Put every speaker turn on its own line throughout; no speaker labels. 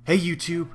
Hey YouTube,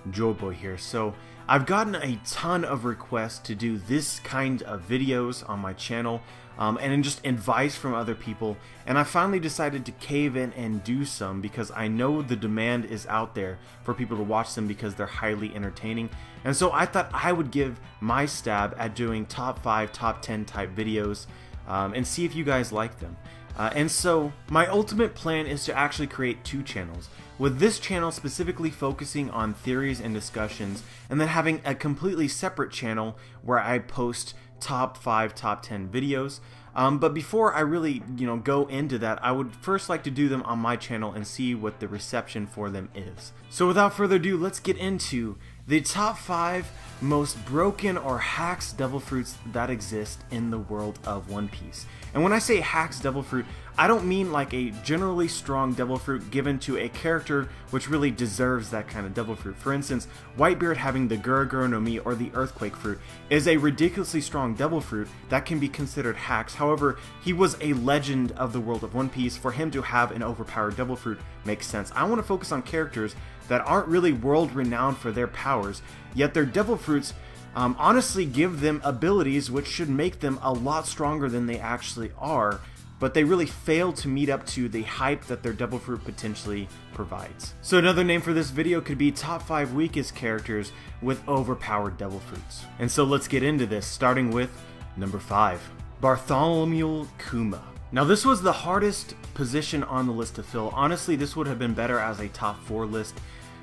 Joyboy here. So I've gotten a ton of requests to do this kind of videos on my channel and just advice from other people, and I finally decided to cave in and do some because I know the demand is out there for people to watch them because they're highly entertaining. And so I thought I would give my stab at doing top 5, top 10 type videos and see if you guys like them. And so my ultimate plan is to actually create 2 channels, with this channel specifically focusing on theories and discussions, and then having a completely separate channel where I post top 5, top 10 videos. But before I really, go into that, I would first like to do them on my channel and see what the reception for them is. So without further ado, let's get into the top 5 most broken or hacks devil fruits that exist in the world of One Piece. And when I say hacks devil fruit, I don't mean like a generally strong devil fruit given to a character which really deserves that kind of devil fruit. For instance, Whitebeard having the Guruguru no Mi or the Earthquake fruit is a ridiculously strong devil fruit that can be considered hacks. However, he was a legend of the world of One Piece. For him to have an overpowered devil fruit makes sense. I want to focus on characters that aren't really world renowned for their powers, yet their devil fruits honestly give them abilities which should make them a lot stronger than they actually are, but they really fail to meet up to the hype that their devil fruit potentially provides. So another name for this video could be top 5 weakest characters with overpowered devil fruits. And so let's get into this, starting with number 5, Bartholomew Kuma. Now this was the hardest position on the list to fill. Honestly, this would have been better as a top 4 list,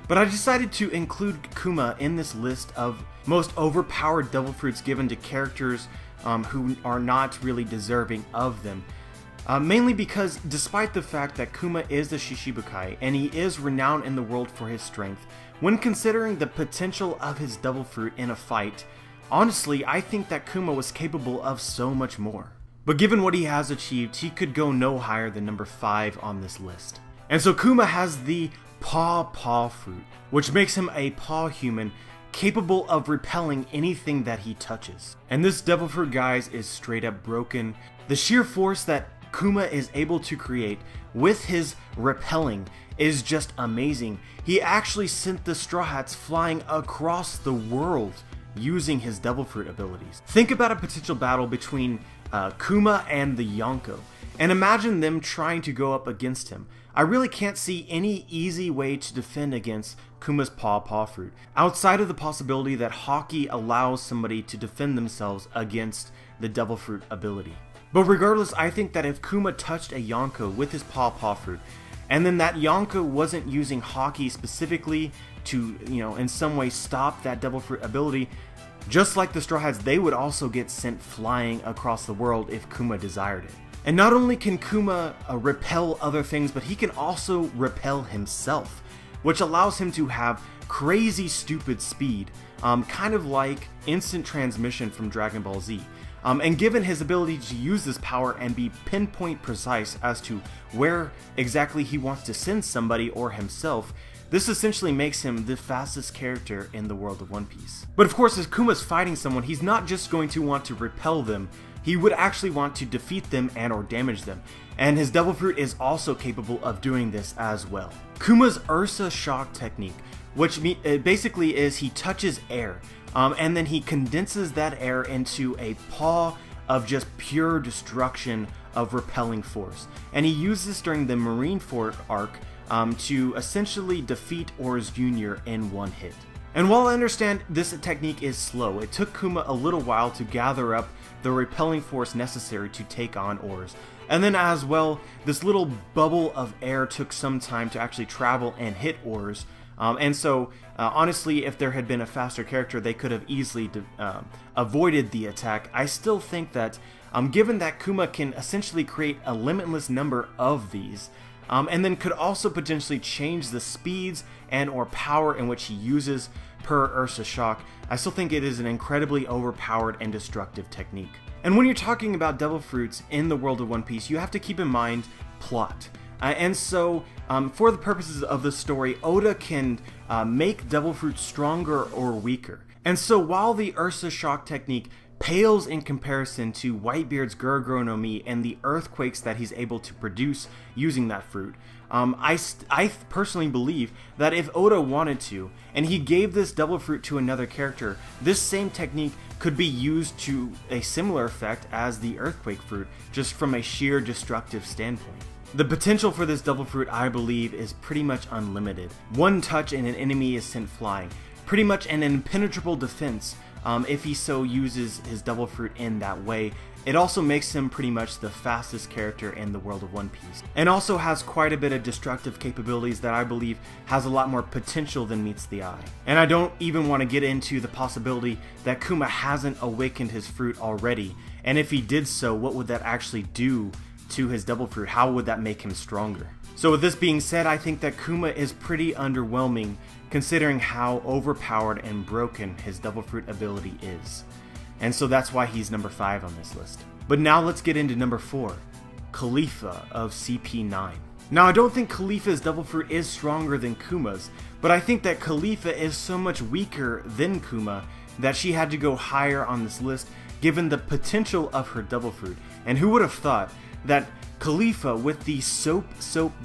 but I decided to include Kuma in this list of most overpowered devil fruits given to characters who are not really deserving of them. Mainly because despite the fact that Kuma is the Shishibukai and he is renowned in the world for his strength, when considering the potential of his devil fruit in a fight, honestly I think that Kuma was capable of so much more. But given what he has achieved, he could go no higher than number 5 on this list. And so Kuma has the Paw fruit, which makes him a paw human capable of repelling anything that he touches. And this devil fruit, guys, is straight up broken. The sheer force that Kuma is able to create with his repelling is just amazing. He actually sent the Straw Hats flying across the world using his devil fruit abilities. Think about a potential battle between Kuma and the Yonko, and imagine them trying to go up against him. I really can't see any easy way to defend against Kuma's paw fruit, outside of the possibility that Haki allows somebody to defend themselves against the devil fruit ability. But regardless, I think that if Kuma touched a Yonko with his paw fruit, and then that Yonko wasn't using Haki specifically to, in some way stop that devil fruit ability, just like the Straw Hats, they would also get sent flying across the world if Kuma desired it. And not only can Kuma repel other things, but he can also repel himself, which allows him to have crazy stupid speed, kind of like instant transmission from Dragon Ball Z. And given his ability to use this power and be pinpoint precise as to where exactly he wants to send somebody or himself, this essentially makes him the fastest character in the world of One Piece. But of course, as Kuma's fighting someone, he's not just going to want to repel them, he would actually want to defeat them and or damage them. And his devil fruit is also capable of doing this as well. Kuma's Ursa Shock technique, which basically is he touches air, and then he condenses that air into a paw of just pure destruction of repelling force. And he uses this during the Marineford arc to essentially defeat Oars Jr. in one hit. And while I understand this technique is slow, it took Kuma a little while to gather up the repelling force necessary to take on Oars. And then as well, this little bubble of air took some time to actually travel and hit Oars. And so, honestly, if there had been a faster character, they could have easily avoided the attack. I still think that, given that Kuma can essentially create a limitless number of these, and then could also potentially change the speeds and or power in which he uses per Ursa Shock, I still think it is an incredibly overpowered and destructive technique. And when you're talking about devil fruits in the world of One Piece, you have to keep in mind plot. And so, for the purposes of the story, Oda can make devil fruit stronger or weaker. And so while the Ursa Shock technique pales in comparison to Whitebeard's Guruguru no Mi and the earthquakes that he's able to produce using that fruit. I personally believe that if Oda wanted to, and he gave this devil fruit to another character, this same technique could be used to a similar effect as the earthquake fruit, just from a sheer destructive standpoint. The potential for this devil fruit, I believe, is pretty much unlimited. One touch and an enemy is sent flying. Pretty much an impenetrable defense if he so uses his devil fruit in that way. It also makes him pretty much the fastest character in the world of One Piece, and also has quite a bit of destructive capabilities that I believe has a lot more potential than meets the eye. And I don't even want to get into the possibility that Kuma hasn't awakened his fruit already, and if he did so, what would that actually do to his devil fruit? How would that make him stronger? So with this being said, I think that Kuma is pretty underwhelming considering how overpowered and broken his devil fruit ability is. And so that's why he's number 5 on this list. But now let's get into number 4, Caulifla of CP9. Now I don't think Caulifla's devil fruit is stronger than Kuma's, but I think that Caulifla is so much weaker than Kuma that she had to go higher on this list given the potential of her devil fruit. And who would have thought that Caulifla with the soap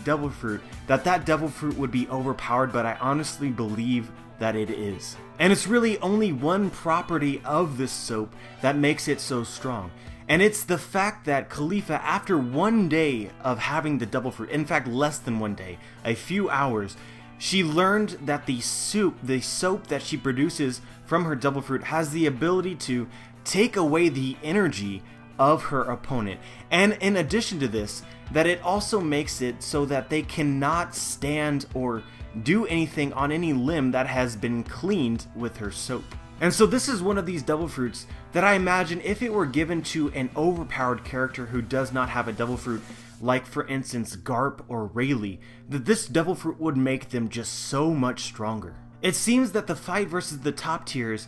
devil fruit, that devil fruit would be overpowered, but I honestly believe that it is. And it's really only one property of this soap that makes it so strong. And it's the fact that Caulifla, after one day of having the devil fruit, in fact less than one day, a few hours, she learned that the soap that she produces from her devil fruit has the ability to take away the energy of her opponent. And in addition to this, that it also makes it so that they cannot stand or do anything on any limb that has been cleaned with her soap. And so this is one of these devil fruits that I imagine if it were given to an overpowered character who does not have a devil fruit, like for instance Garp or Rayleigh, that this devil fruit would make them just so much stronger. It seems that the fight versus the top tiers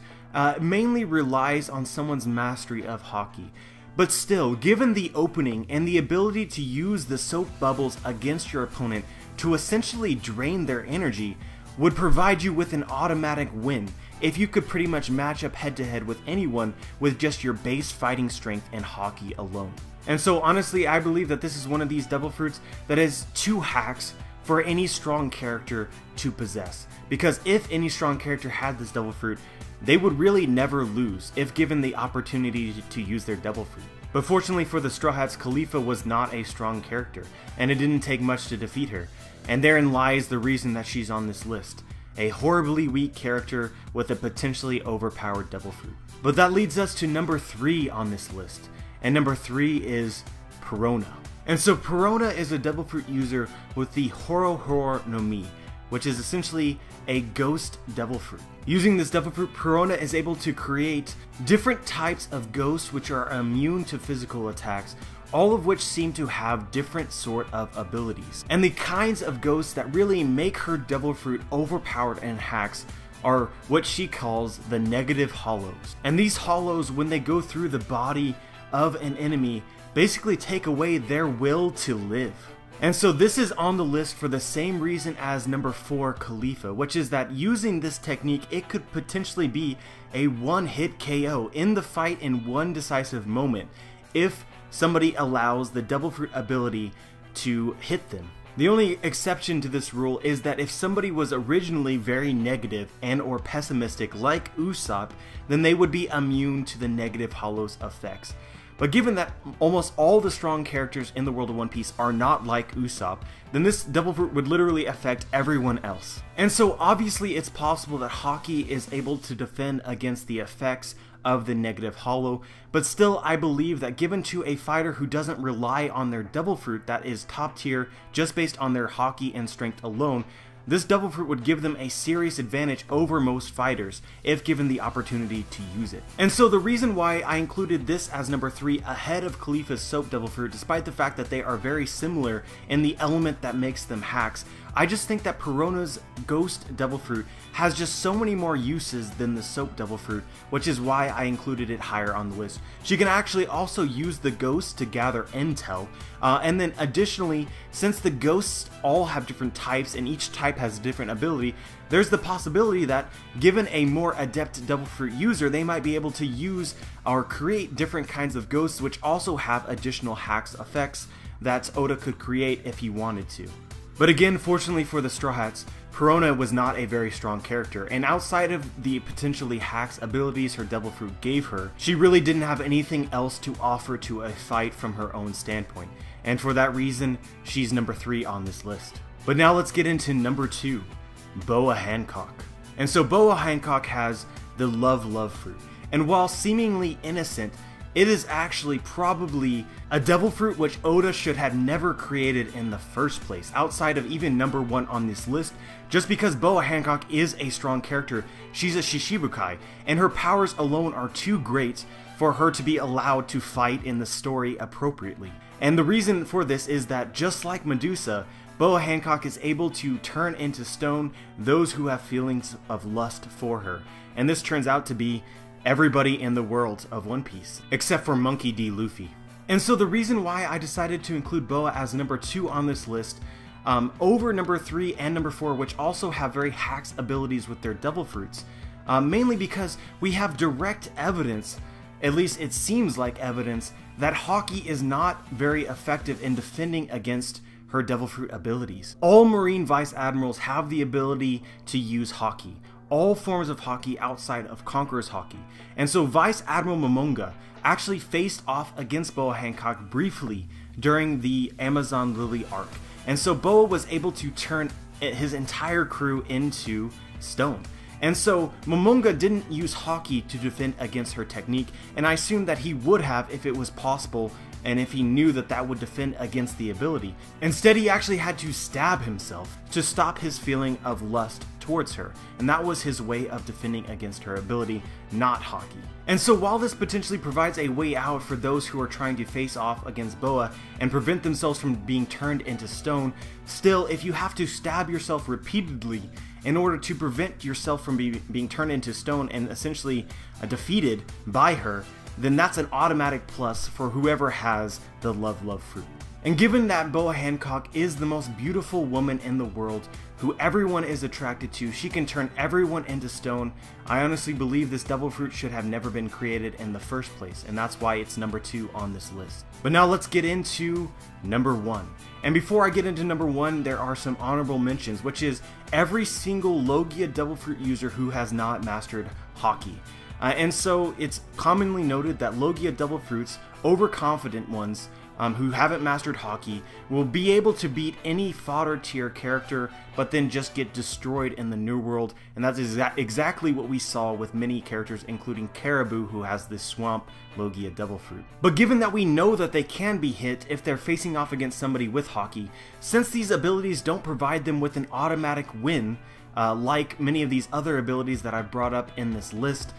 mainly relies on someone's mastery of Haki. But still, given the opening and the ability to use the soap bubbles against your opponent to essentially drain their energy, would provide you with an automatic win if you could pretty much match up head to head with anyone with just your base fighting strength and Haki alone. And so honestly, I believe that this is one of these devil fruits that is 2 hacks for any strong character to possess. Because if any strong character had this devil fruit, they would really never lose if given the opportunity to use their devil fruit. But fortunately for the Straw Hats, Caulifla was not a strong character, and it didn't take much to defeat her. And therein lies the reason that she's on this list. A horribly weak character with a potentially overpowered devil fruit. But that leads us to number 3 on this list. And number 3 is Perona. And so Perona is a devil fruit user with the Horo no Mi, which is essentially a ghost devil fruit. Using this devil fruit, Perona is able to create different types of ghosts which are immune to physical attacks, all of which seem to have different sort of abilities. And the kinds of ghosts that really make her devil fruit overpowered and hacks are what she calls the negative hollows. And these hollows, when they go through the body of an enemy, basically take away their will to live. And so this is on the list for the same reason as number 4, Caulifla, which is that using this technique, it could potentially be a one-hit KO in the fight in one decisive moment if somebody allows the devil fruit ability to hit them. The only exception to this rule is that if somebody was originally very negative and or pessimistic like Usopp, then they would be immune to the negative hollows effects. But given that almost all the strong characters in the world of One Piece are not like Usopp, then this devil fruit would literally affect everyone else. And so obviously it's possible that Haki is able to defend against the effects of the negative hollow, but still I believe that given to a fighter who doesn't rely on their devil fruit that is top tier just based on their Haki and strength alone, this devil fruit would give them a serious advantage over most fighters if given the opportunity to use it. And so the reason why I included this as number 3 ahead of Caulifla's soap devil fruit, despite the fact that they are very similar in the element that makes them hacks, I just think that Perona's Ghost Devil Fruit has just so many more uses than the Soap Devil Fruit, which is why I included it higher on the list. She can actually also use the ghosts to gather intel, and then additionally, since the ghosts all have different types and each type has a different ability, there's the possibility that given a more adept Devil Fruit user, they might be able to use or create different kinds of ghosts which also have additional hacks effects that Oda could create if he wanted to. But again, fortunately for the Straw Hats, Perona was not a very strong character, and outside of the potentially hacks abilities her Devil Fruit gave her, she really didn't have anything else to offer to a fight from her own standpoint, and for that reason, she's number 3 on this list. But now let's get into number 2, Boa Hancock. And so Boa Hancock has the Love Fruit, and while seemingly innocent, it is actually probably a Devil Fruit which Oda should have never created in the first place, outside of even number 1 on this list, just because Boa Hancock is a strong character. She's a Shishibukai, and her powers alone are too great for her to be allowed to fight in the story appropriately. And the reason for this is that just like Medusa, Boa Hancock is able to turn into stone those who have feelings of lust for her, and this turns out to be everybody in the world of One Piece, except for Monkey D. Luffy. And so the reason why I decided to include Boa as number 2 on this list, over number 3 and number 4, which also have very hacks abilities with their Devil Fruits, mainly because we have direct evidence, at least it seems like evidence, that Haki is not very effective in defending against her Devil Fruit abilities. All Marine Vice Admirals have the ability to use Haki, all forms of Haki outside of Conqueror's Haki. And so Vice Admiral Momonga actually faced off against Boa Hancock briefly during the Amazon Lily arc. And so Boa was able to turn his entire crew into stone. And so Momonga didn't use Haki to defend against her technique, and I assumed that he would have if it was possible and if he knew that that would defend against the ability. Instead, he actually had to stab himself to stop his feeling of lust towards her, and that was his way of defending against her ability, not Haki. And so while this potentially provides a way out for those who are trying to face off against Boa and prevent themselves from being turned into stone, still, if you have to stab yourself repeatedly in order to prevent yourself from being turned into stone and essentially defeated by her, then that's an automatic plus for whoever has the Love Fruit. And given that Boa Hancock is the most beautiful woman in the world, who everyone is attracted to, she can turn everyone into stone, I honestly believe this Devil Fruit should have never been created in the first place, and that's why it's number 2 on this list. But now let's get into number 1. And before I get into number 1, there are some honorable mentions, which is every single Logia Devil Fruit user who has not mastered Haki. And so it's commonly noted that Logia Devil Fruits, overconfident ones, who haven't mastered Haki, will be able to beat any fodder tier character, but then just get destroyed in the New World, and that's exactly what we saw with many characters, including Caribou, who has this Swamp Logia Devil Fruit. But given that we know that they can be hit if they're facing off against somebody with Haki, since these abilities don't provide them with an automatic win, like many of these other abilities that I've brought up in this list,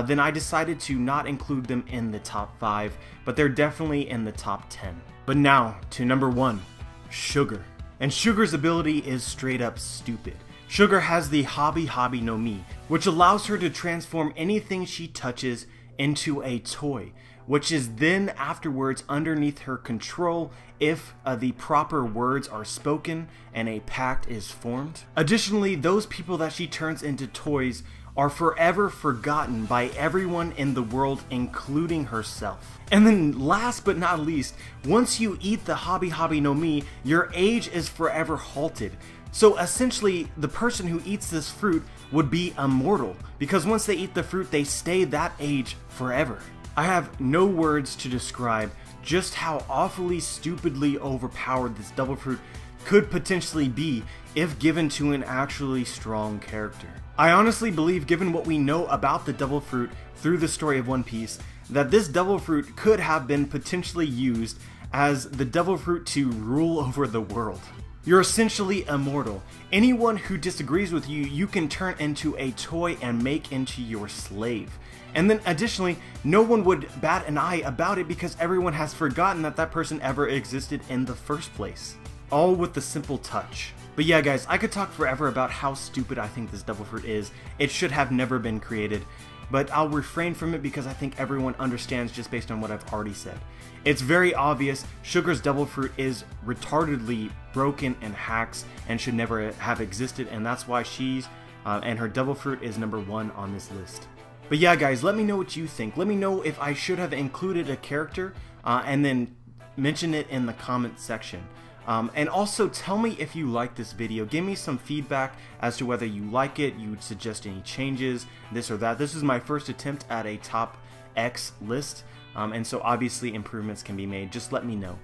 then I decided to not include them in the top 5, but they're definitely in the top 10. But now, to number 1, Sugar. And Sugar's ability is straight up stupid. Sugar has the Habi no Mi, which allows her to transform anything she touches into a toy, which is then afterwards underneath her control if the proper words are spoken and a pact is formed. Additionally, those people that she turns into toys are forever forgotten by everyone in the world, including herself. And then last but not least, once you eat the Habi no Mi, your age is forever halted. So essentially, the person who eats this fruit would be immortal, because once they eat the fruit, they stay that age forever. I have no words to describe just how awfully stupidly overpowered this Devil Fruit could potentially be if given to an actually strong character. I honestly believe, given what we know about the Devil Fruit through the story of One Piece, that this Devil Fruit could have been potentially used as the Devil Fruit to rule over the world. You're essentially immortal. Anyone who disagrees with you, you can turn into a toy and make into your slave. And then additionally, no one would bat an eye about it because everyone has forgotten that that person ever existed in the first place. all with the simple touch. But yeah guys, I could talk forever about how stupid I think this Devil Fruit is. It should have never been created, but I'll refrain from it because I think everyone understands just based on what I've already said. It's very obvious Sugar's Devil Fruit is retardedly broken and hacks and should never have existed, and that's why she's and her Devil Fruit is number 1 on this list. But yeah guys, let me know what you think. Let me know if I should have included a character and then mention it in the comment section. And also tell me if you like this video. Give me some feedback as to whether you like it, you would suggest any changes, this or that. This is my first attempt at a top X list, and so obviously improvements can be made. Just let me know.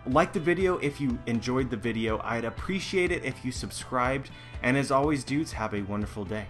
Like the video if you enjoyed the video. I'd appreciate it if you subscribed, and as always dudes, have a wonderful day.